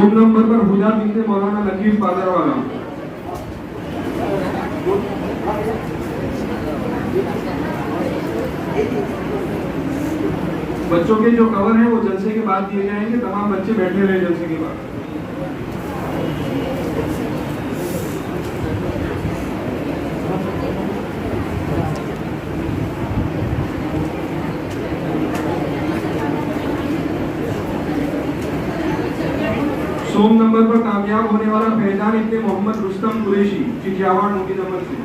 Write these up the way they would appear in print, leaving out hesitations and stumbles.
सोम number पर हुदा बिनते मौलाना लकीफ पादरवाला। बच्चों के जो कवर हैं वो जलसे के बाद दिए जाएंगे, तमाम बच्चे बैठे रहे जलसे के बाद। सोम नंबर पर कामयाब होने वाला फैजान इब्ने मोहम्मद रुस्तम कुरैशी चिकियावाड़ नूकी नंबर से।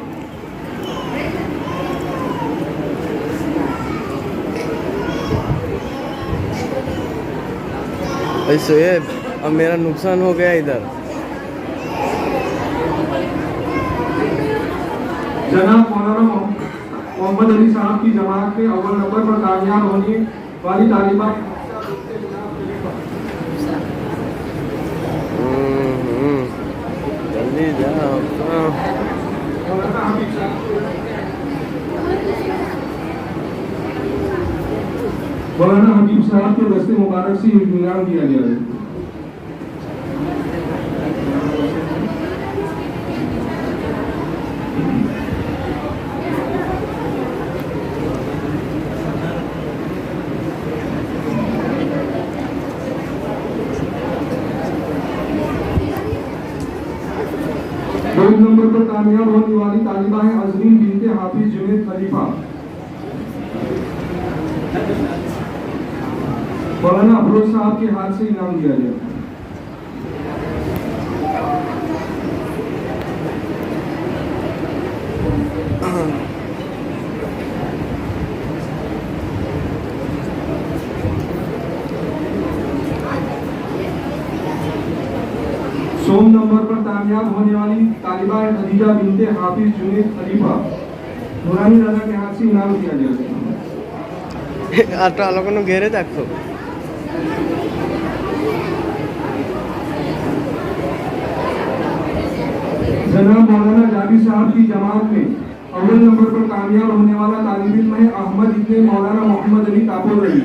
शोएब, अब मेरा नुकसान हो गया इधर। जनाब मौलाना मोहम्मद अली साहब की जमात में अव्वल नंबर पर कामयाब होने वाली तालिबा जल्दी जाओ। मौलाना हबीब साहब के दस्ते मुबारक से इनाम दिया गया है। दो नंबर पर कामयाब होने वाली तालिबा है अजमीन बिनते हाफिज जुनैद खलीफा। मौलाना अफरोज साहब के हाथ से इनाम दिया गया। सोम नंबर पर कामयाब होने वाली तालिबा है खदीजा बिनते हाफिज जुनैद खलीफा। नूरानी रजा के हाथ से इनाम दिया गया। আর তো আলো কোনো ঘেরে থাকতো। जनाब मौलाना जाबी साहब की जमात में अव्वल नंबर पर कामयाब होने वाला तालिब इल्म है अहमद इब्ने मौलाना मोहम्मद अली कापोरी।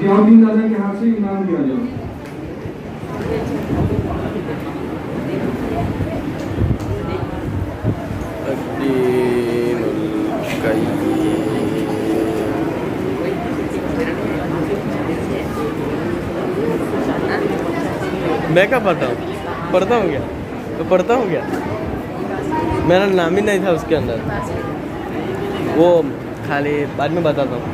जियाउद्दीन राजा के हाथ से इनाम दिया गया। मैं क्या पढ़ता हूँ क्या? तो पढ़ता हूँ क्या? मेरा नाम ही नहीं था उसके अंदर। वो खाली बाद में बताता हूँ।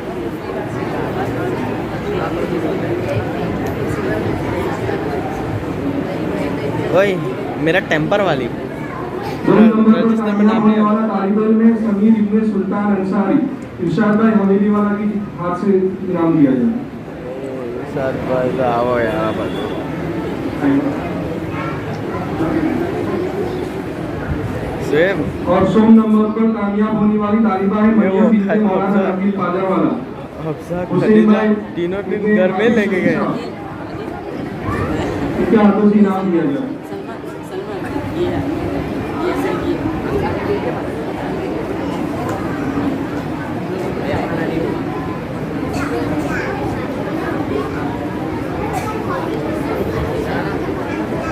वही मेरा टेम्पर वाली रजिस्टर में नाम नहीं है। समीर इब्ने सुल्तान अंसारी इरशाद भाई हवेली वाला की हाथ से इनाम दिया जाए। इरशाद भाई आओ यहाँ पर। और सोम नंबर पर कामयाब होने वाली तालिबा है मरियम बिनते मौलाना लकीफ पादरवाला। हुसैन भाई तीनों दिन घर में लेके गए। इनके हाथों से इनाम दिया गया।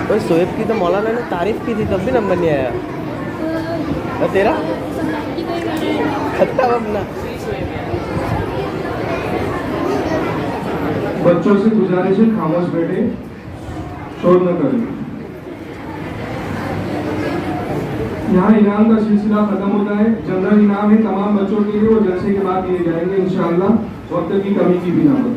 तो शोएब की तो मौलाना ने तारीफ की थी तब भी नंबर नहीं आया। और तेरा खत्ता अपना। बच्चों से गुजारिश है खामोश बैठे, शोर न करें। यहाँ इनाम का सिलसिला खत्म होता है। जनरल इनाम है तमाम बच्चों के लिए, वो जलसे के बाद दिए जाएंगे इंशाअल्लाह, वक्त की कमी की बिना पर।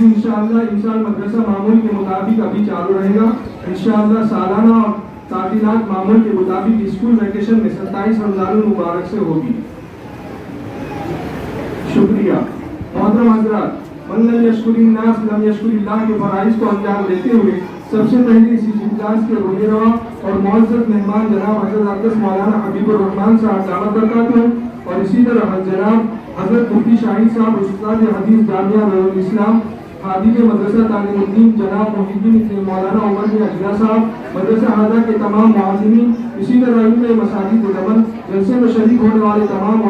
इंशाअल्लाह इंसान मदरसा मामूल के मुताबिक अभी चालू रहेगा। इंशाअल्लाह सालाना और तातीलात मामूल के मुताबिक स्कूल वैकेशन में 27 रमजानुल मुबारक से होगी। शुक्रिया। मोहतरम हज़रात, मन लम यशकुरिन नास लम यशकुरिल्लाह के फराइज को अंजाम देते हुए सबसे पहले इस इजलास के रोज़ेरवा और मुअज़्ज़ज़ मेहमान जनाब हज़रत अक़दस मौलाना हबीबुर रहमान साहब दावत करते हैं, और इसी तरह जनाब हज़रत मुफ्ती शाहिद साहब उस्ताद हदीस जामिया नूरुल इस्लाम खादिम मदरसा तालीमुद्दीन जनाब मोहिद्दीन मौलाना उमर बिन अजला साहब, मदरसा हादा के तमाम मुअज़्ज़िमीन इसी तरह इनमें मसाजिद दमन जलसे में शरीक होने वाले तमाम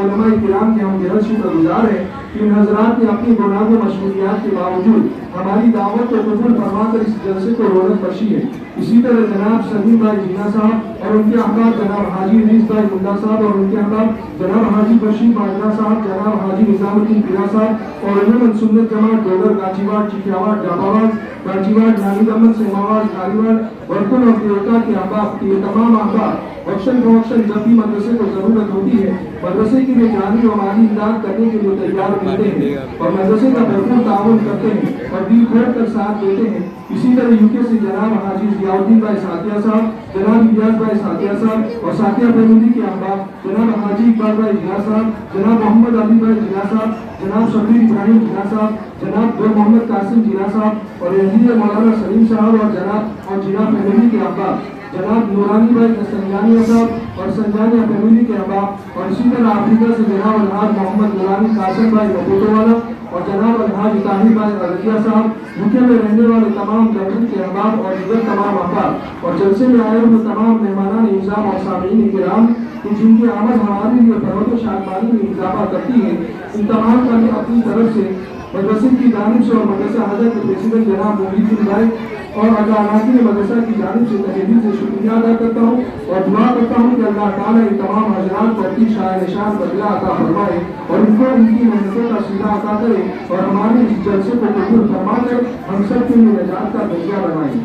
उलमा किराम के हम बेहद शुक्रगुजार हैं कि इन हजरात ने अपनी बुनियाद मशगूलियात के बावजूद हमारी दावत को कबूल फरमाकर इस जलसे को रौनक बख्शी है। इसी तरह जनाब सलीम भाई जीना साहब और उनके अहबाब जनाब हाजी रीस भाई मुल्ला साहब और उनके अहबाब जनाब हाजी बशीर बाजरा साहब, जनाब हाजी निजामुद्दीन पीरा साहब और उन्होंने सुन्नत जमात डोगर गाजीवाड़ चिकियावाड़ जाबावाड़ गाजीवाड़ नानी दमन सेमावाड़ कालीवाड़ बर्तन और देवता के अहबाब के तमाम अहबाब ऑप्शन प्रोक्शन जब भी मदरसे को जरूरत होती है मदरसे के लिए जानी और माली इमदाद करने के लिए तैयार रहते हैं और मदरसे का भरपूर ताउन करते हैं और दिल खोल कर साथ देते हैं। इसी तरह यूके से जनाब हाजी जियाउद्दीन भाई साथिया साहब, जनाब इलियास भाई साथिया साहब और साथिया फैमिली के अहबाब जनाब हाजी इकबाल भाई जिया साहब, जनाब मोहम्मद अली भाई जिया साहब, जनाब शबीर इब्राहिम जिया साहब, जनाब दो मोहम्मद कासिम जिया साहब और इंजीनियर मौलाना सलीम साहब और जनाब और जिया फैमिली के अहबाब जनाब नूरानी भाई संजानिया साहब और संजानिया फैमिली के अहबाब और इसी तरह अफ्रीका से जनाब अलहाज मोहम्मद नूरानी कासिम भाई मबूतवाला और जनाब अलहाज ताहिर भाई अरजिया साहब, यूके में रहने वाले तमाम जमहूर के अहबाब और दीगर तमाम अहबाब और जलसे में आए हुए तमाम मेहमानान इंतजाम और सामीन किराम कि जिनकी आमद हमारे लिए बहुत शादमानी में इजाफा करती है, इन तमाम का मैं अपनी तरफ से मदरसे की जानिब से और मदरसा हजरत के प्रेसिडेंट जनाब मुबीन भाई और अकाराती मदरसा की जानिब से तहे से शुक्रिया अदा करता हूँ और दुआ करता हूँ कि अल्लाह ताला इन तमाम हजरात को अपनी शान निशान बदला अता फरमाए और इनको इनकी मेहनतों का सीधा अता करे और हमारे इस जलसे को कबूल फरमा कर हम सब के लिए निजात का जरिया बनाए।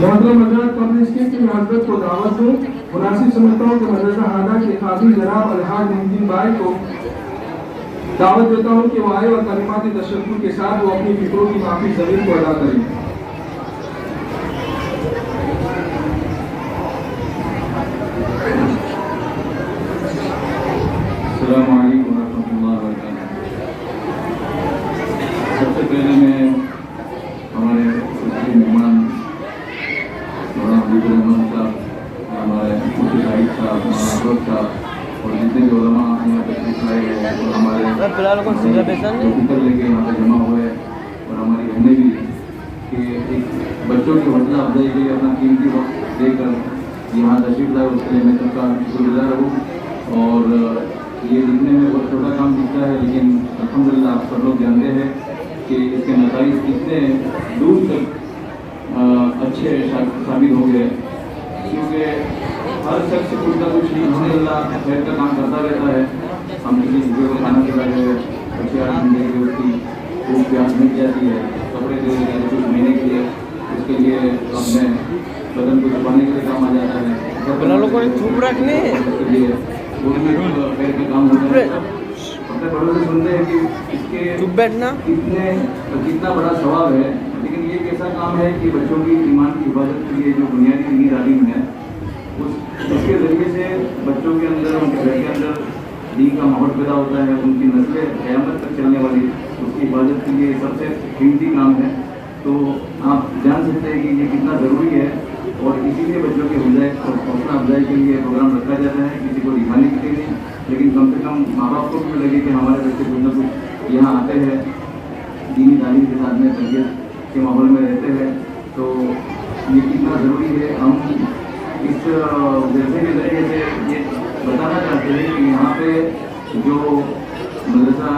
मोहतरम हजरत कबल इसके कि मैं हजरत को दावत दूँ, मुनासिब समझता हूँ कि मदरसा हादा के काजी जनाब अलहाज मोहम्मद भाई को दावत देता हूँ कि वो आए और कलिमात तशक्कुर के साथ वो अपनी फिक्रों की माफी ज़मीन को अदा करें। अस्सलामु अलैकुम रहमतुल्लाहि व बरकातहू। सबसे पहले मैं हमारे मेहमान मौलाना हबीबुर रहमान साहब, हमारे मुफ्ती साहिब साहब, मौलाना साहब और जितने भी उलमा यहाँ तशरीफ लाए हैं और हमारे फिक्र लेके यहाँ पे जमा हुए और हमारी बहनें भी कि एक बच्चों की हौसला अफजाई के लिए अपना कीमती वक्त देकर यहाँ तशरीफ लाए, उसके लिए मैं सबका शुक्रगुजार हूँ। और ये दिखने में बहुत छोटा काम दिखता है लेकिन अल्हम्दुलिल्लाह आप सब लोग जानते हैं कि इसके नतीजे कितने दूर तक अच्छे साबित हो गए, क्योंकि हर शख्स कुछ ना कुछ अल्हम्दुलिल्लाह खैर का काम करता रहता है। हम किसी चीज़ों को खाना खिला रहे हैं, अच्छी आदमी देगी, उसकी खूब प्यास मिल जाती है, कपड़े दे देते हैं कुछ महीने के लिए, उसके लिए अपने बदन को छुपाने के लिए काम आ जाता है, चुप रखने उसके लिए वो भी खैर का काम होता है। अपने बड़ों से सुनते हैं कि इसके चुप बैठना कितना बड़ा स्वभाव है, लेकिन ये एक ऐसा काम है कि बच्चों की ईमान की हिफाजत के लिए जो बुनियादी दीनी तालीम है उसके ज़रिए से बच्चों के अंदर, उनके घर के अंदर दीन का माहौल पैदा होता है, उनकी नस्लें क़यामत तक चलने वाली उसकी हिफाजत के लिए सबसे कीमती काम है। तो आप जान सकते हैं कि ये कितना ज़रूरी है और इसीलिए बच्चों के हौसला अफजाई के लिए प्रोग्राम रखा जाता है, किसी को दिखाने के लिए नहीं, लेकिन कम से कम माँ बाप को भी लगे कि हमारे बच्चे कुछ ना कुछ यहाँ आते हैं, दीनी तालीम के साथ में तरबियत के माहौल में रहते हैं। तो ये कितना ज़रूरी है। हम इस जलसे के ज़रिए से ये बताना चाहते हैं कि यहाँ पे जो मदरसा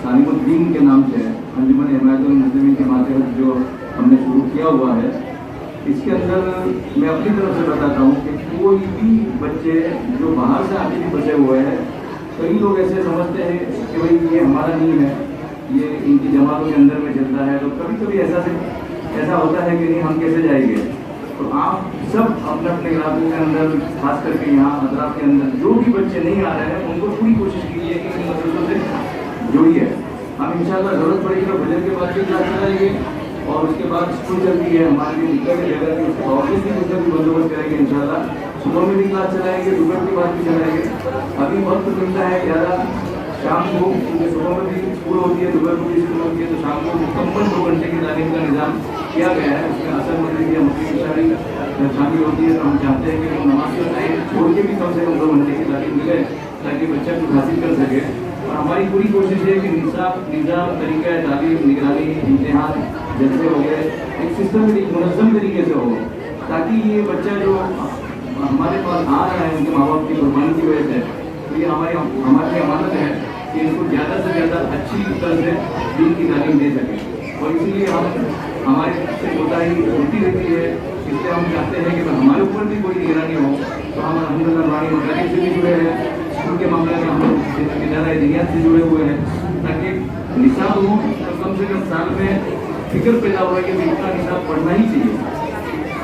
सालिमुद्दीन के नाम से अंजुमन हिमायतुल मुस्लिमीन के मातहत जो हमने शुरू किया हुआ है, इसके अंदर मैं अपनी तरफ से बताता हूँ कि कोई भी बच्चे जो बाहर से आके भी बचे हुए हैं, कई लोग ऐसे समझते हैं कि भाई ये हमारा नहीं है, ये इनकी जमातों के अंदर में चलता है, तो कभी कभी ऐसा होता है कि नहीं हम कैसे जाएंगे। तो आप सब अपने अपने इलाकों के अंदर, खास करके यहाँ अतराफ के अंदर जो भी बच्चे नहीं आ रहे हैं उनको पूरी कोशिश कीजिए कि इन मदरसों से जुड़िए। हम इंशाल्लाह ज़रूरत पड़ेगी तो भजन के बाद भी क्लास चलाएंगे और उसके बाद स्कूल चलती है, हमारे लिए दिक्कत है जगह की, उसके बावजूद भी उसका भी बंदोबस्त करेंगे इंशाल्लाह। सुबह में भी क्लास चलाएंगे, दोपहर के बाद भी चलाएंगे। अभी वक्त मिलता है ज़्यादा शाम को, क्योंकि सुबह में भी स्कूल होती है, दोपहर को भी स्कूल होती है, तो शाम को मुकम्मल 2 घंटे की तालीम का निज़ाम किया गया है। उसमें असर मगरिब या मुस्लिम इशारी शामिल होती है, तो हम चाहते हैं कि वो नमाज के टाइम छोड़ के भी कम से कम 2 घंटे की तालीम मिले ताकि बच्चा कुछ हासिल कर सके। اور ہماری پوری کوشش ہے کہ نظام طریقہ تعلیم نگرانی امتحان جلسے وغیرہ ایک سسٹمیٹک منظم طریقے سے ہو، تاکہ یہ بچہ جو ہمارے پاس آ رہا ہے ان کے ماں باپ کی قربانی کی وجہ سے، تو یہ ہماری امانت ہے کہ ان کو زیادہ سے زیادہ اچھی طرح سے دین کی تعلیم دے سکیں، اور اسی لیے ہمارے سے کوتاہی ہوتی رہتی ہے، اس لیے ہم چاہتے ہیں کہ ہمارے اوپر بھی کوئی نگرانی ہو تو ہم الحمدللہ رانی مدارس سے بھی جڑے ہیں، اسکول کے معاملے میں ہم لوگ ادارہ دینیات سے جڑے ہوئے ہیں، تاکہ نصاب ہو تو کم سے کم سال میں فکر پیدا ہوا کہ اتنا نصاب پڑھنا ہی چاہیے۔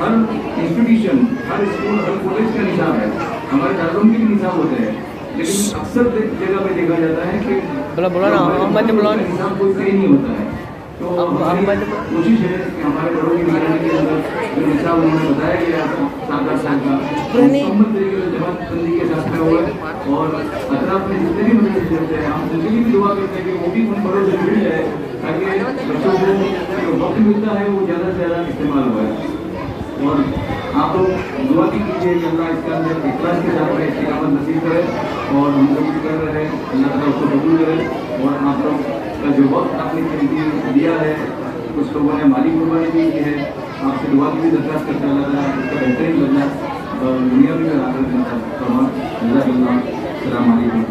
ہر انسٹیٹیوشن، ہر اسکول، ہر کالج کا نصاب ہے، ہمارے دارالعلوم کے بھی نصاب ہوتے ہیں، لیکن اکثر جگہ پہ دیکھا جاتا ہے کہ نصاب کوئی صحیح نہیں ہوتا ہے۔ تو ہماری کوشش ہے کہ ہمارے بڑوں کی نگرانی کے اندر جو نصاب انہوں نے بتایا گیا 7-8 سال کا مکمل طریقے سے جماعت بندی کے ساتھ میں ہوا ہے، اور اطراف میں جتنے بھی مدرسے چلتے ہیں ہم ان کے لیے بھی دعا کرتے ہیں کہ وہ بھی ان بڑوں سے جڑ جائے، تاکہ بچوں کو جو وقت ملتا ہے وہ زیادہ سے زیادہ استعمال ہوا ہے۔ اور آپ لوگ دعا بھی کیجیے کہ اللہ اس کے اندر اخلاص کے ساتھ میں استقامت نصیب کرے، اور ہم لوگ بھی کر رہے ہیں اللہ تعالیٰ اس کو قبول کرے، اور آپ لوگ کا جو وقت آپ نے قیمتی دیا ہے، کچھ لوگوں نے مالی قربانی بھی کی ہے، آپ سے دعا کی بھی درخواست کرتے ہیں اللہ تعالیٰ اس کا بہترین بدلہ دنیا میں آخرت میں فرما۔ جزاک اللہ، السلام علیکم۔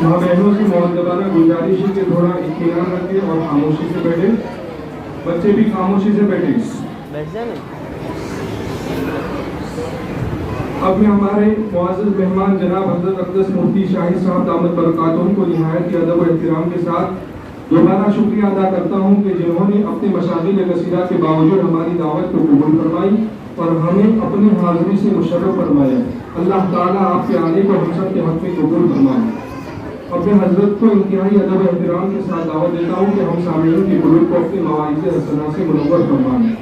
ماں بہنوں سے معدبانہ گزارش ہے کہ تھوڑا اطمینان رکھیں اور خاموشی سے بیٹھیں، بچے بھی خاموشی سے بیٹھیں۔ بیٹھ جائیں۔ اب میں ہمارے معزز مہمان جناب حضرت اقدس مفتی شاہد صاحب دامت برکاتہم کو نہایت ادب و احترام کے ساتھ دوبارہ شکریہ ادا کرتا ہوں کہ جنہوں نے اپنے مشاغل کثیرہ کے باوجود ہماری دعوت کو قبول فرمائی اور ہمیں اپنی حاضری سے مشرف فرمایا۔ اللہ تعالیٰ آپ کے آنے کو ہم سب کے حق میں قبول فرمائے۔ اپنے حضرت کو انتہائی ادب و احترام کے ساتھ دعوت دیتا ہوں کہ ہم سامعین کی قلوب کو اپنے مواعظ حسنہ سے منور فرمائیں۔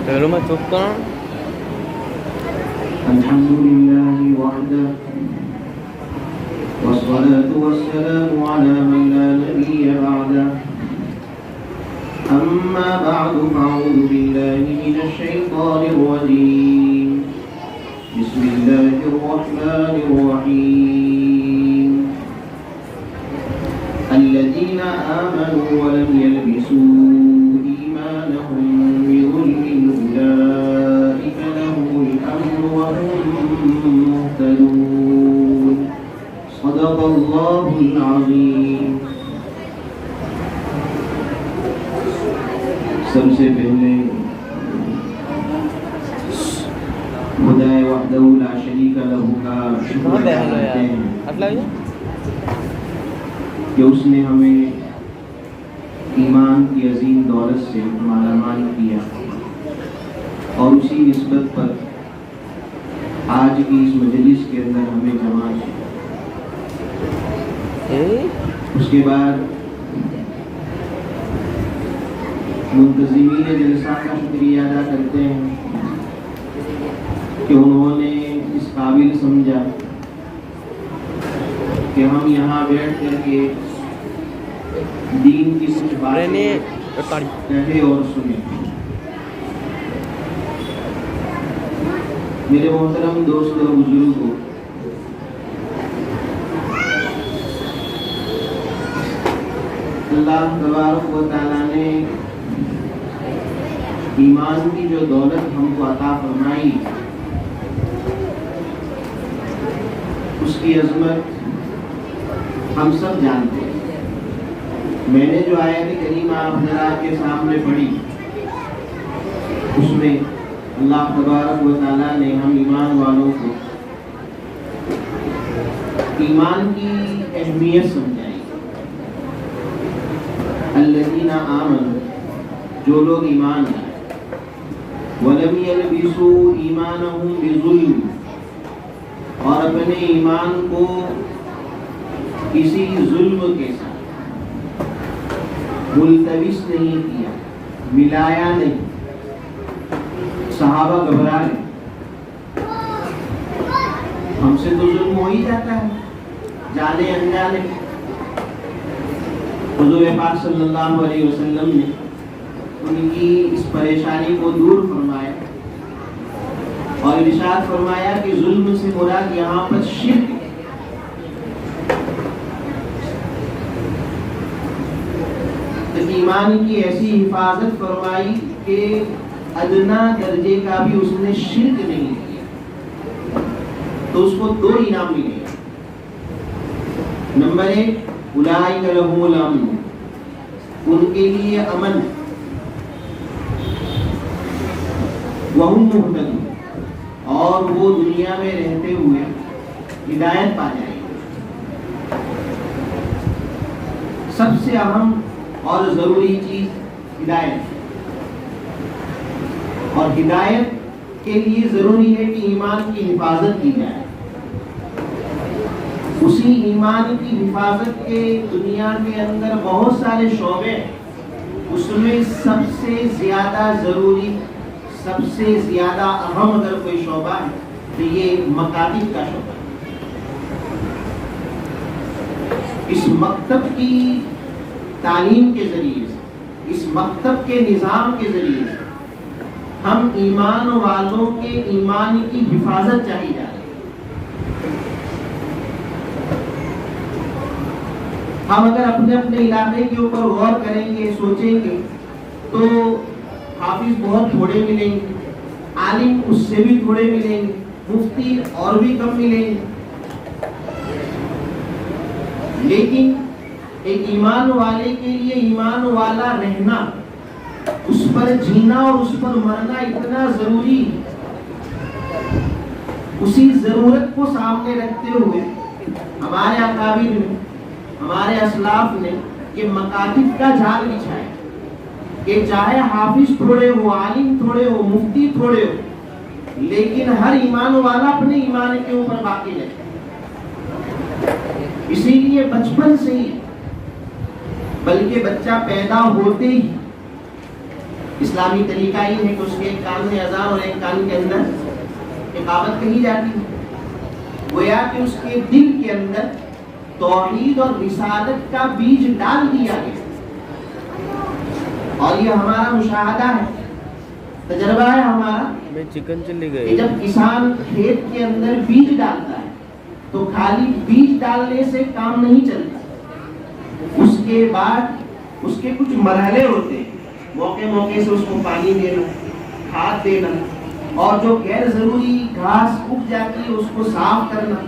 پہلو میں چپ کروں۔ الحمد لله وحده والصلاة والسلام على من لا نبي بعده أما بعد فأعوذ بالله من الشيطان الرجيم بسم الله الرحمن الرحيم الذين آمنوا ولم يلبسوا إيمانهم بظلم أولئك لهم الأمن وهم مهتدون صدق الله العظيم۔ سب سے پہلے خدا وحدہ لا شریک لہ کا شکر ادا کرتے ہیں کہ اس نے ہمیں ایمان کی عظیم دولت سے مالا مال کیا، اور اسی نسبت پر آج کی اس مجلس کے اندر ہمیں جمع کیا۔ اس کے بعد منتظمین جلسہ کا شکریہ ادا کرتے ہیں کہ انہوں نے اس قابل سمجھا کہ ہم یہاں بیٹھ کر کے دین کی کچھ باتیں کہیں اور سنیں۔ میرے محترم دوست اور بزرگوں، اللہ تبارک و تعالیٰ نے ایمان کی جو دولت ہم کو عطا فرمائی، اس کی عظمت ہم سب جانتے ہیں۔ میں نے جو آیت کریمہ آپ حضرات کے سامنے پڑھی، اس میں اللہ تبارک و تعالیٰ نے ہم ایمان والوں کو ایمان کی اہمیت سمجھائی۔ الذین آمنوا، جو لوگ ایمان لائے، ولم یلبسوا ایمانہم بظلم، اور اپنے ایمان کو کسی ظلم کے ساتھ ملتبس نہیں کیا، ملایا نہیں، सहाबा घबरा गए, हमसे तो जुल्म हो ही जाता है जाने अनजाने। हुजूर पाक सल्लल्लाहु अलैहि वसल्लम ने उनकी इस परेशानी को दूर फरमाया और इरशाद फरमाया कि जुल्म से मुराद यहाँ पर शिर्क है। तो ईमान की ऐसी हिफाजत फरमाई कि अदना दर्जे का भी उसने शिर्क नहीं किया, तो उसको 2 इनाम मिलेगा। नंबर 1, उलाइका लहुमुल अम्न, उनके लिए अमन, वहुम मुहतदून, और वो दुनिया में रहते हुए हिदायत पा जाएंगे। सबसे अहम और जरूरी चीज हिदायत, और हिदायत के लिए जरूरी है कि ईमान की हिफाजत की जाए। उसी ईमान की हिफाजत के दुनिया के अंदर बहुत सारे शोबे, उसमें सबसे ज्यादा जरूरी, सबसे ज्यादा अहम अगर कोई शोबा है तो ये मकातिब का शोबा है। इस मकतब की तालीम के जरिए से, इस मकतब के निज़ाम के जरिए से हम ईमान वालों के ईमान की हिफाजत चाहिए जा रही है। हम अगर अपने अपने इलाके के ऊपर गौर करेंगे, सोचेंगे, तो हाफिज बहुत थोड़े मिलेंगे, आलिम उससे भी थोड़े मिलेंगे, मुफ्ती और भी कम मिलेंगे। लेकिन एक ईमान वाले के लिए ईमान वाला रहना, उस पर जीना और उस पर मरना इतना जरूरी है। उसी जरूरत को सामने रखते हुए हमारे अकाबिर ने, हमारे असलाफ ने ये मकातिब का जाल बिछाया कि चाहे हाफिज थोड़े हो, आलिम थोड़े हो, मुफ्ती थोड़े हो, लेकिन हर ईमान वाला अपने ईमान के ऊपर बाकी रहे। इसीलिए बचपन से ही, बल्कि बच्चा पैदा होते ही इस्लामी तरीका ही है कि उसके एक कान में अज़ान और एक कान के अंदर इकामत कही जाती है। गोया कि उसके दिल के अंदर तौहीद और रिसालत का बीज डाल दिया गया। और ये हमारा मुशाहदा है, तजर्बा है हमारा। मैं चिकन चिल्ली कि गई। जब किसान खेत के अंदर बीज डालता है तो खाली बीज डालने से काम नहीं चलता, उसके बाद उसके कुछ मरहले होते हैं। मौके मौके से उसको पानी देना, खाद देना, और जो गैर जरूरी घास उग जाती है उसको साफ करना,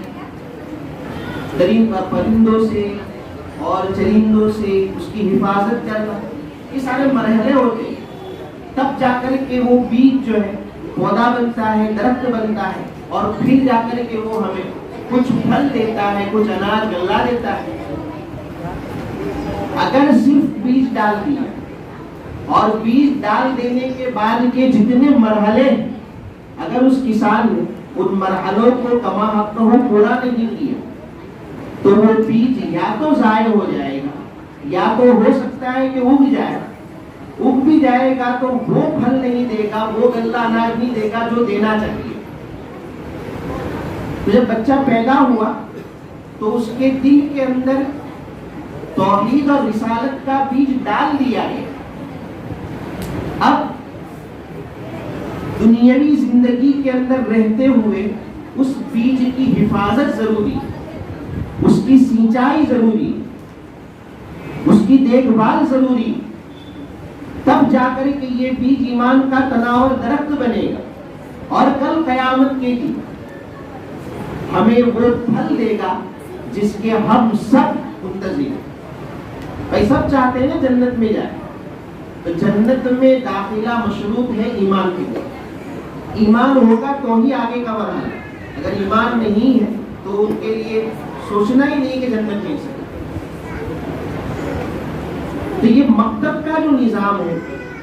परिंदों से और चरिंदों से उसकी हिफाजत करना, ये सारे मरहले होते हैं। तब जाकर के वो बीज जो है पौधा बनता है, दरख्त बनता है, और फिर जाकर के वो हमें कुछ फल देता है, कुछ अनाज गल्ला देता है। अगर सिर्फ बीज डाल दिया और बीज डाल देने के बाद के जितने मरहले, अगर उस किसान ने उन मरहलों को कमा हक हो पूरा नहीं किया, तो वो बीज या तो जाया हो जाएगा, या तो हो सकता है कि उग जाएगा। उग भी जाएगा तो वो फल नहीं देगा, वो गल्ला अनाज नहीं देगा जो देना चाहिए। तो जब बच्चा पैदा हुआ तो उसके दिल के अंदर तौहीद और रिसालत का बीज डाल दिया गया। अब दुनियावी जिंदगी के अंदर रहते हुए उस बीज की हिफाजत जरूरी, उसकी सिंचाई जरूरी, उसकी देखभाल जरूरी। तब जाकर के ये बीज ईमान का तनावर दरख्त बनेगा और कल कयामत के दिन हमें वो फल देगा जिसके हम सब मुंतज़िर हैं। भाई सब चाहते हैं ना जन्नत में जाए, तो जन्नत में दाखिला मशरूत है ईमान के। ईमान होगा तो ही आगे का मरहला, अगर ईमान नहीं है तो उनके लिए सोचना ही नहीं कि जन्नत मिल सके। तो ये मकतब का जो निज़ाम है,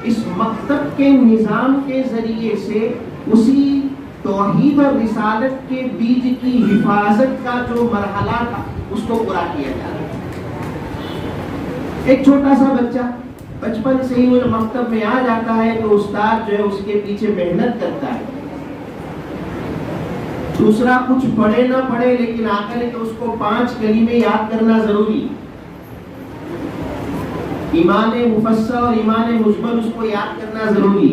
इस मकतब के निज़ाम के जरिए से उसी तौहीद और रिसालत के बीज की हिफाजत का जो मरहला था उसको पूरा किया जा रहा है। एक छोटा सा बच्चा बचपन से ही वो मकतब में आ जाता है तो उस्ताद जो है उसके पीछे मेहनत करता है। दूसरा कुछ पढ़े ना पढ़े लेकिन आकर के उसको 5 कलीमे याद करना जरूरी। ईमान मुफस्सल और ईमान मुजमल उसको याद करना जरूरी।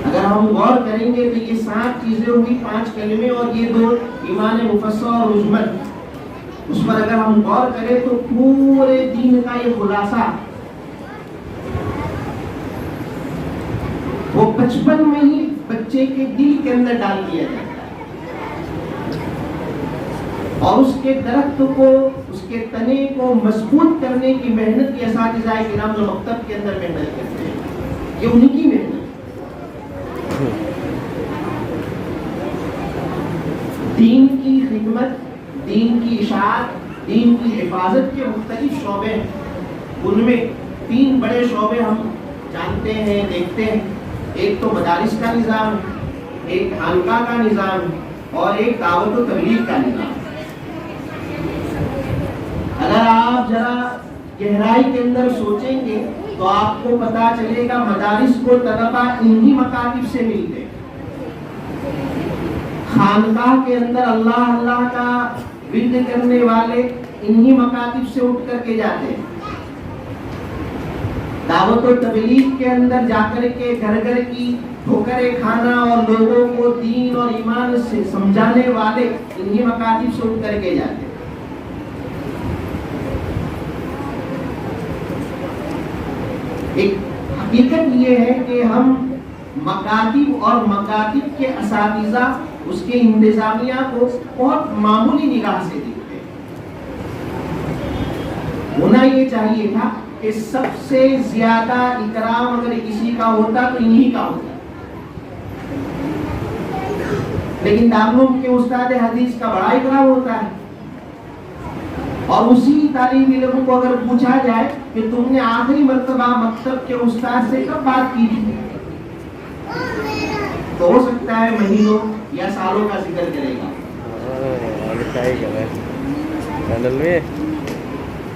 अगर हम गौर करेंगे तो ये 7 चीजें हुई, 5 कलीमे और ये 2 ईमान मुफस्सल और मुजमल, उस पर अगर हम गौर करें तो पूरे दीन का ये खुलासा वो बचपन में ही बच्चे के दिल के अंदर डाल दिया जाता है और उसके दरख्त को, उसके तने को मजबूत करने की मेहनत ये असातिज़ाए किराम जो मकतब के अंदर मेहनत करते हैं, ये उनकी मेहनत। दीन की खिदमत, दीन की इशाअत, दीन की हिफाजत के मुख्तलिफ शोबे हैं। उनमें 3 बड़े शोबे हम जानते हैं, देखते हैं। एक तो मदारिस का निज़ाम, एक खानका का निज़ाम और एक दावत व तबलीग का निज़ाम। अगर आप जरा गहराई के अंदर सोचेंगे तो आपको पता चलेगा मदारिस को तलबा इन्हीं मकातिब से मिलते हैं। खानकाह के अंदर अल्लाह अल्लाह का विर्द करने वाले इन्हीं मकातिब से उठ करके जाते हैं। दावत और तबलीग के अंदर जाकर के घर घर की ठोकरे खाना और लोगों को दीन और ईमान से समझाने वाले इन्हीं मकातिब से उठ करके जाते हैं। एक हकीकत ये है कि हम मकातिब और मकातिब के असातिज़ा, उसके इंतजामिया को बहुत मामूली निगाह से देखते हैं। होना ये चाहिए था कि सबसे ज्यादा इकराम अगर किसी का होता तो इन्हीं का होता, लेकिन दारुल के उस्ताद हदीस का बड़ा इकराम होता है। और उसी तालीम इल्म को अगर पूछा जाए कि तुमने आखिरी मर्तबा मकतब के उस्ताद से कब बात की थी, तो हो सकता है महीनों या सालों का जिक्र करेगा।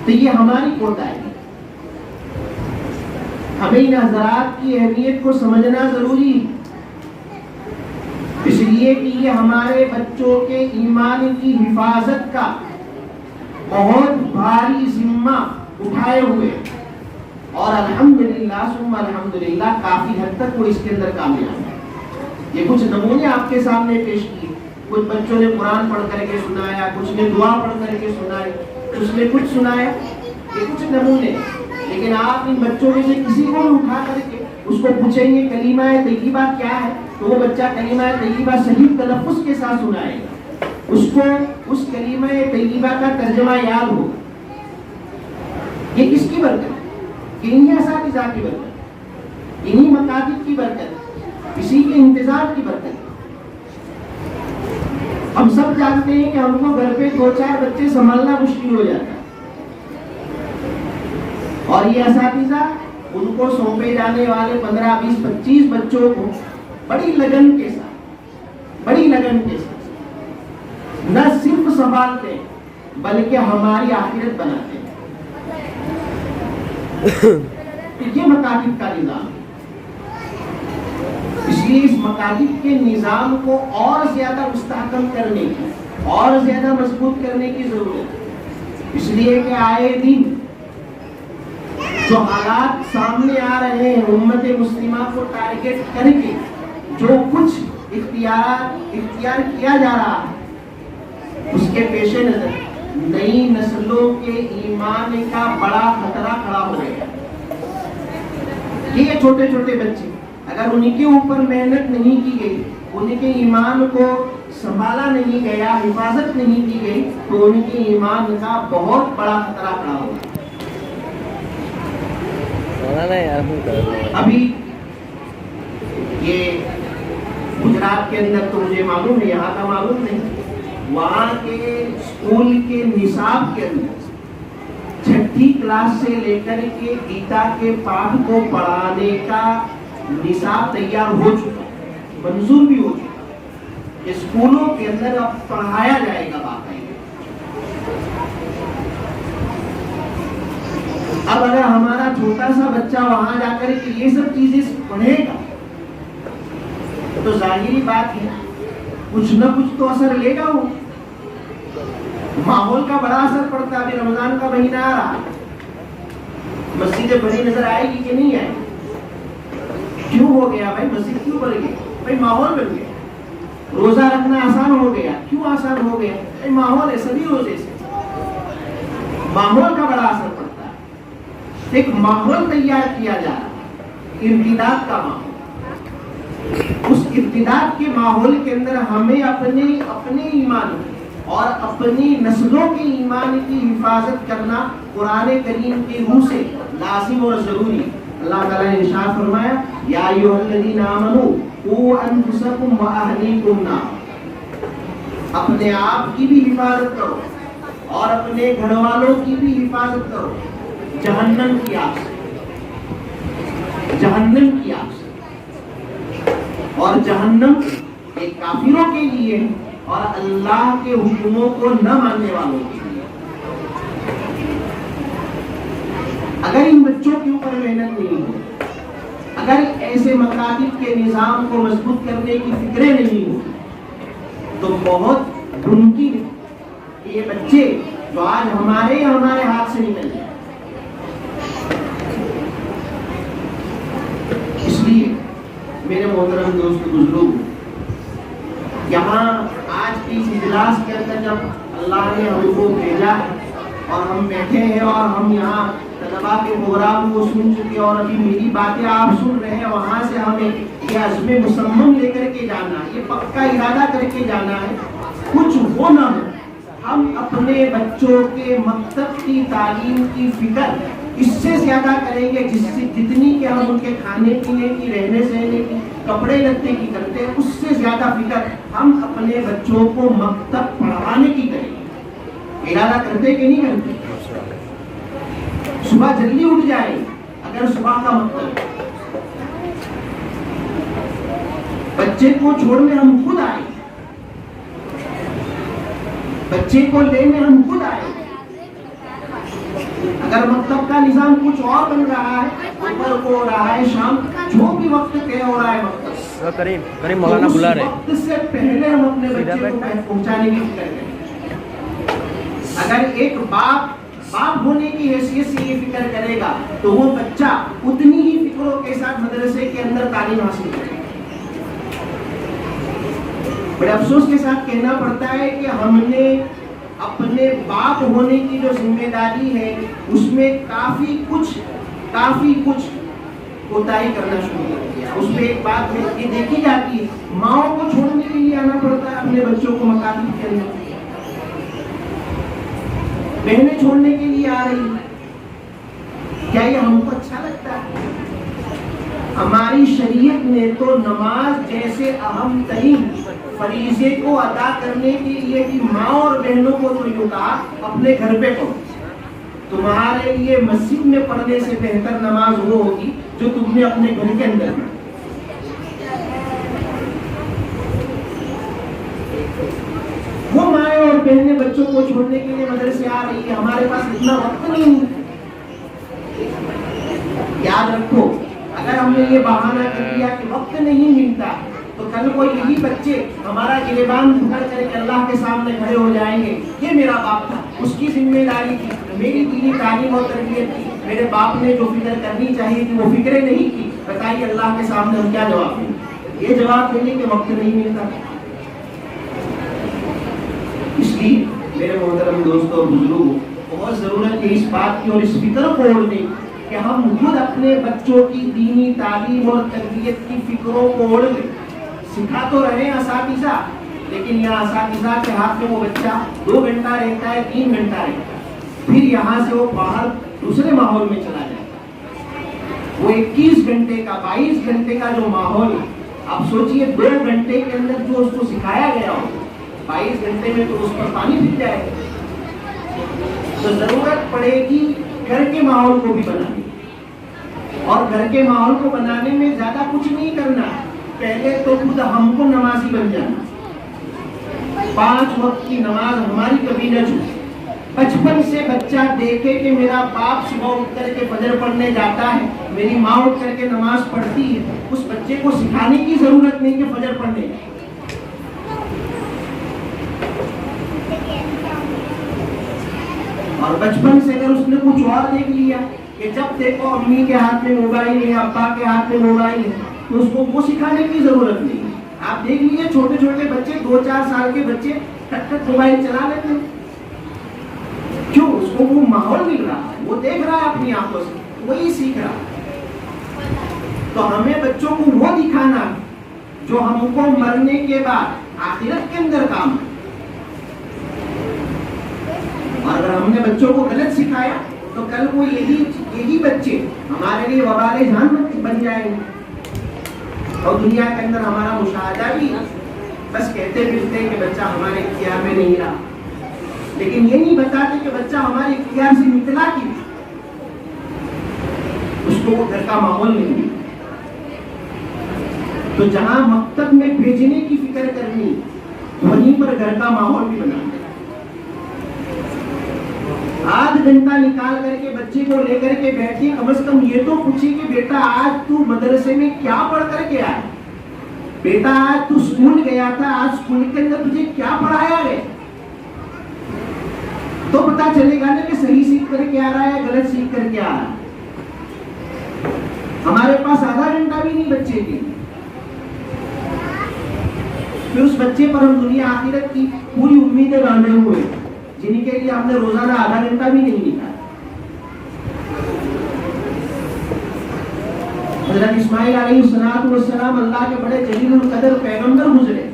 तो ये हमारी कोताही है। हमें इन हज़रात की अहमियत को समझना जरूरी है, इसलिए कि ये हमारे बच्चों के ईमान की हिफाजत का बहुत भारी जिम्मा उठाए हुए और अल्हम्दुलिल्लाह सुम्मा अल्हम्दुलिल्लाह काफी हद तक वो इसके अंदर कामयाब है। ये कुछ नमूने आपके सामने पेश किए। कुछ बच्चों ने कुरान पढ़ करके सुनाया, कुछ ने दुआ पढ़ करके सुनाई, कुछ ने कुछ सुनाया। ये कुछ नमूने, लेकिन आप इन बच्चों में से किसी को उठा करके उसको पूछेंगे कलीमा तय्यबा क्या है, तो वो बच्चा कलीमा तय्यबा सही तलफ़्फ़ुज़ के साथ सुनाएगा। उसको उस कलीमा तय्यबा का तर्जुमा याद हो। ये किसकी बरकत है? इन्हीं असातिज़ा की बरकत, इन्हीं मकातिब की बरकत, इसी के इंतजार की बरकत। हम सब जानते हैं कि हमको घर पे 2-4 बच्चे संभालना मुश्किल हो जाता है, और ये असातिज़ा उनको सौंपे जाने वाले 15, 20, 25 बच्चों को बड़ी लगन के साथ न सिर्फ संभालते बल्कि हमारी आखिरत बनाते हैं। ये मकातिब का निज़ाम है। इसलिए इस मकातिब के निज़ाम को और ज्यादा मुस्तहकम करने की, और ज्यादा मजबूत करने की जरूरत है। इसलिए कि आए दिन जो हालात सामने आ रहे हैं, उम्मत मुस्लिमा को टारगेट करके जो कुछ इख्तियार किया जा रहा है, उसके पेश नजर नई नस्लों के ईमान का बड़ा खतरा खड़ा हो गया। ये छोटे छोटे बच्चे अगर उनके ऊपर मेहनत नहीं की गई, उनके ईमान को संभाला नहीं गया, हिफाजत नहीं की गई, तो उनके ईमान का बहुत बड़ा खतरा खड़ा होगा। अभी ये गुजरात के अंदर तो मुझे मालूम है, यहाँ का मालूम नहीं, वहाँ के स्कूल के निसाब के अंदर 6ठी क्लास से लेकर के गीता के पाठ को पढ़ाने का निसाब तैयार हो चुका, मंजूर भी हो चुका। ये स्कूलों के अंदर अब पढ़ाया जाएगा बाकायदा। اب اگر ہمارا چھوٹا سا بچہ وہاں جا کر کے یہ سب چیزیں پڑھے گا تو ظاہری بات ہے کچھ نہ کچھ تو اثر لے گا وہ. ماحول کا بڑا اثر پڑتا ہے. ابھی رمضان کا مہینہ آ رہا ہے, مسجدیں بڑی نظر آئے گی کہ نہیں آئے گی؟ کیوں ہو گیا بھائی مسجد کیوں بڑھ گئی؟ بھائی ماحول بن گیا. روزہ رکھنا آسان ہو گیا. کیوں آسان ہو گیا؟ بھائی ماحول ہے. سبھی روزے سے ماحول کا بڑا اثر پڑتا ہے. ایک ماحول تیار کیا جا رہا ہے, امتداد کا ماحول. اس امتداد کے ماحول کے اندر ہمیں اپنے ایمان اور اپنی نسلوں کے ایمان کی حفاظت کرنا قرآن کریم کی روح سے لازم اور ضروری ہے. اللہ تعالیٰ نے ارشاد فرمایا یا ایھا الذین آمنوا قوا انفسکم واہلیکم نارا. اپنے آپ کی بھی حفاظت کرو اور اپنے گھر والوں کی بھی حفاظت کرو جہنم کی آگ سے. جہنم کی آگ سے. اور جہنم ایک کافروں کے لیے اور اللہ کے حکموں کو نہ ماننے والوں کے لیے. اگر ان بچوں کے اوپر محنت نہیں ہو, اگر ایسے مکاتب کے نظام کو مضبوط کرنے کی فکریں نہیں ہو تو بہت ممکن ہے کہ یہ بچے جو آج ہمارے ہاتھ سے نکل جائیں. اس لیے میرے محترم دوست بزرگ, یہاں آج کی اس اجلاس کے اندر جب اللہ نے ہم کو بھیجا اور ہم بیٹھے ہیں اور ہم یہاں طلباء کے پروگرام کو سن چکے اور ابھی میری باتیں آپ سن رہے ہیں, وہاں سے ہمیں یہ عزم مصمم لے کر کے جانا, یہ پکا ارادہ کر کے جانا ہے کچھ وہ نہ ہو. ہم اپنے بچوں کے مکتب کی تعلیم کی فکر اس سے زیادہ کریں گے جتنی کہ ہم ان کے کھانے پینے کی, رہنے سہنے کی, کپڑے لتے کی کرتے ہیں, اس سے زیادہ فکر ہم اپنے بچوں کو مکتب پڑھانے کی کریں گے. ارادہ کرتے کہ نہیں کرتے؟ صبح جلدی اٹھ جائیں اگر صبح کا مکتب, بچے کو چھوڑنے ہم خود آئے, بچے کو لینے ہم خود آئے. اگر مکتب کا نظام کچھ اور بن رہا ہے, اوپر کو ہو رہا ہے, شام جو بھی وقت طے ہو رہا ہے مکتب, کریم مولانا بلا رہے, وقت سے پہلے ہم اپنے بچے کو پہنچانے کی فکر کریں. اگر ایک باپ ہونے کی حیثیت سے یہ فکر کرے گا تو وہ بچہ اتنی ہی فکروں کے ساتھ مدرسے کے اندر تعلیم حاصل کرے گا. بڑے افسوس کے ساتھ کہنا پڑتا ہے کہ ہم نے اپنے باپ ہونے کی جو ذمہ داری ہے اس میں کافی کچھ کوتاہی کرنا شروع کر دیا. اس میں ایک بات یہ دیکھی جاتی ہے, ماؤں کو چھوڑنے کے لیے آنا پڑتا ہے اپنے بچوں کو مکاتب کے اندر, بہنیں چھوڑنے کے لیے آ رہی ہیں. کیا یہ ہم کو اچھا لگتا ہے؟ ہماری شریعت نے تو نماز جیسے اہم ترین فریضے کو ادا کرنے کے لیے بھی ماں اور بہنوں کو تو یوں کہا اپنے گھر پہ پڑھو. تمہارے لیے مسجد میں پڑھنے سے بہتر نماز وہ ہوگی جو تم نے اپنے گھر کے اندر پڑھی. وہ مائیں اور بہنیں بچوں کو چھوڑنے کے لیے مدرسے آ رہی ہے, ہمارے پاس اتنا وقت نہیں ہے. یاد رکھو, اگر ہم نے یہ بہانہ کر دیا کہ وقت نہیں ملتا تو کل کو یہی بچے ہمارا گریبان پکڑ کر کے اللہ کے سامنے کھڑے ہو جائیں گے, یہ میرا باپ تھا, اس کی ذمہ داری تھی, میری دینی تعلیم اور تربیت تھی, میرے باپ نے جو فکر کرنی چاہیے تھی وہ فکریں نہیں کی. بتائیے اللہ کے سامنے ہم کیا جواب دیں؟ یہ جواب دینے کے وقت نہیں ملتا. اس لیے میرے محترم دوستوں اور بزرگوں, بہت ضرورت ہے اس بات کی اور اس فکر کو اوڑھنے کہ ہم خود اپنے بچوں کی دینی تعلیم اور تربیت کی فکروں کو اوڑھ لیں. سکھا تو رہے ہیں اساتذہ, لیکن یہاں اساتذہ کے ہاتھ میں وہ بچہ 2 گھنٹہ رہتا ہے, 3 گھنٹہ رہتا ہے, پھر یہاں سے وہ باہر دوسرے ماحول میں چلا جاتا ہے. وہ 21 گھنٹے کا 22 گھنٹے کا جو ماحول ہے, آپ سوچئے 2 گھنٹے کے اندر جو اس کو سکھایا گیا ہو 22 گھنٹے میں تو اس پر پانی پھر جائے گا. تو ضرورت پڑے گی گھر کے ماحول کو بھی بنانے, اور گھر کے ماحول کو بنانے میں زیادہ کچھ نہیں کرنا. پہلے تو خود ہم کو نمازی بن جانا, 5 وقت کی نماز ہماری کبھی نہ چھوٹے. बचपन से बच्चा देखे कि मेरा बाप सुबह उठ करके फजर पढ़ने जाता है, मेरी माँ उठ करके नमाज पढ़ती है, उस बच्चे को सिखाने की जरूरत नहीं कि फजर पढ़ने जाए। और बचपन से अगर उसने कुछ और देख लिया कि जब देखो अम्मी के हाथ में मोबाइल है, अब्बा के हाथ में मोबाइल है, तो उसको वो सिखाने की जरूरत नहीं है। आप देख लीजिए छोटे छोटे बच्चे, 2-4 साल के बच्चे टक टक मोबाइल चला लेते हैं। क्यों? उसको वो माहौल मिल रहा है, वो देख रहा है अपनी आंखों से, वही सीख रहा है। तो हमें बच्चों को वो दिखाना जो हमको मरने के बाद आखिरत के अंदर काम है। और अगर हमने बच्चों को गलत सिखाया तो कल को यही बच्चे हमारे लिए वबाले जान बन जाएंगे। और दुनिया के अंदर हमारा मुशाहदा भी बस कहते फिरते हैं कि बच्चा हमारे इख्तियार में नहीं रहा, लेकिन ये नहीं बताते कि बच्चा हमारे इख्तियार से निकला क्यों, उसको वो घर का माहौल नहीं मिला। तो जहां मकतब में भेजने की फिक्र करनी, वहीं पर घर का माहौल भी बनाना। आध घंटा निकाल करके बच्चे को लेकर के बैठिए, कम से कम ये तो पूछिए कि बेटा आज तू मदरसे में क्या पढ़ करके आया, बेटा आज तू स्कूल गया था, आज स्कूल के अंदर तुझे क्या पढ़ाया है, तो पता चलेगा ना कि सही सीख करके आ रहा है, गलत सीख करके आ रहा है। हमारे पास आधा घंटा भी नहीं बच्चे के, फिर उस बच्चे पर हम दुनिया आखिरत की पूरी उम्मीदें बांधे हुए, जिनके लिए हमने रोजाना आधा घंटा भी नहीं निकाला। हज़रत इस्माइल अलैहिस्सलाम अल्लाह के बड़े जलील कदर पैगंबर गुजरे,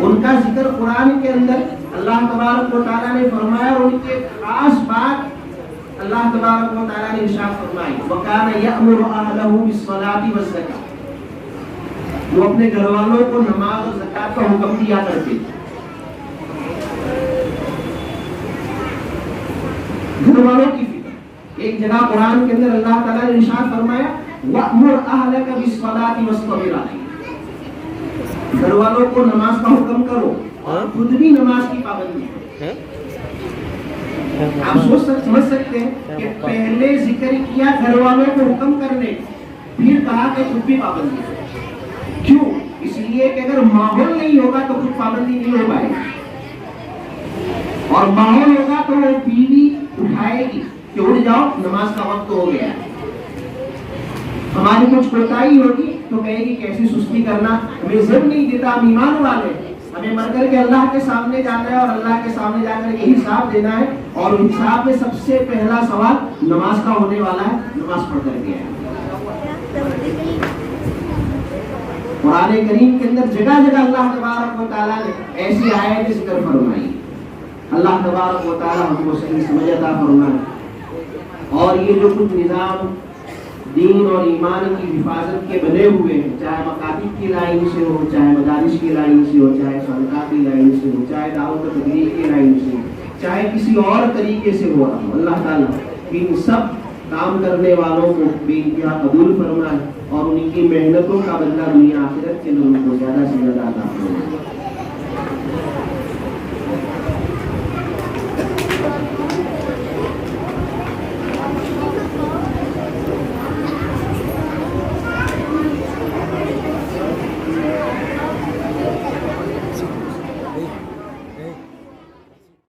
उनका जिक्र कुरान के अंदर अल्लाह तबारक व तआला ने फरमाया, और उनके खास बात अल्लाह तबारक व तआला ने इरशाद फरमाई, वकान यअमुरु अहलहु बिस्सलाति वज़्ज़कात, वो अपने घर वालों को नमाज और ज़कात का हुक्म दिया करते थे। घर वालों की फिक्र। एक जगह कुरान के अंदर अल्लाह ताला ने इरशाद फरमाया, वअमुर अहलका बिस्सलाति वस्ताबिर अलैहा, घर वालों को नमाज का हुक्म करो और खुद भी नमाज की पाबंदी करो। आप समझ सकते हैं कि पहले जिक्र किया घर वालों को हुक्म करने, फिर कहा कि खुद भी पाबंदी करो। क्यों? इसलिए कि अगर माहौल नहीं होगा तो खुद पाबंदी नहीं हो पाएगी, और माहौल होगा तो वो बीवी उठाएगी कि उठ जाओ नमाज का वक्त हो गया। हमारी कुछ कोताही होगी तो कहेगी कैसी सुस्ती करना, हमें जब नहीं देता, हम ईमान वाले, हमें मर करके अल्लाह के सामने जाना है और अल्लाह के सामने जाकर के हिसाब देना है, और हिसाब में सबसे पहला सवाल नमाज का होने वाला है, नमाज पढ़ करके आए। कुरान करीम के अंदर जगह जगह अल्लाह तबारक व तआला ने ऐसी आयत जिक्र फरमाई। अल्लाह तबारक व तआला हमको सही समझ अता फरमाए। और ये जो कुछ निज़ाम दीन और ईमान की हिफाजत के बने हुए हैं, चाहे मकातिब की लाइन से हो, चाहे मदारिस की लाइन से हो, चाहे सनका की लाइन से हो, चाहे दावत तबलीग की लाइन से हो, चाहे किसी और तरीके से हो, अल्लाह ताला इन सब काम करने वालों को बेइंतहा कबूल फरमाए और उनकी मेहनतों का बदला दुनिया आखिरत के अंदर उनको ज़्यादा से ज़्यादा अता फरमाए।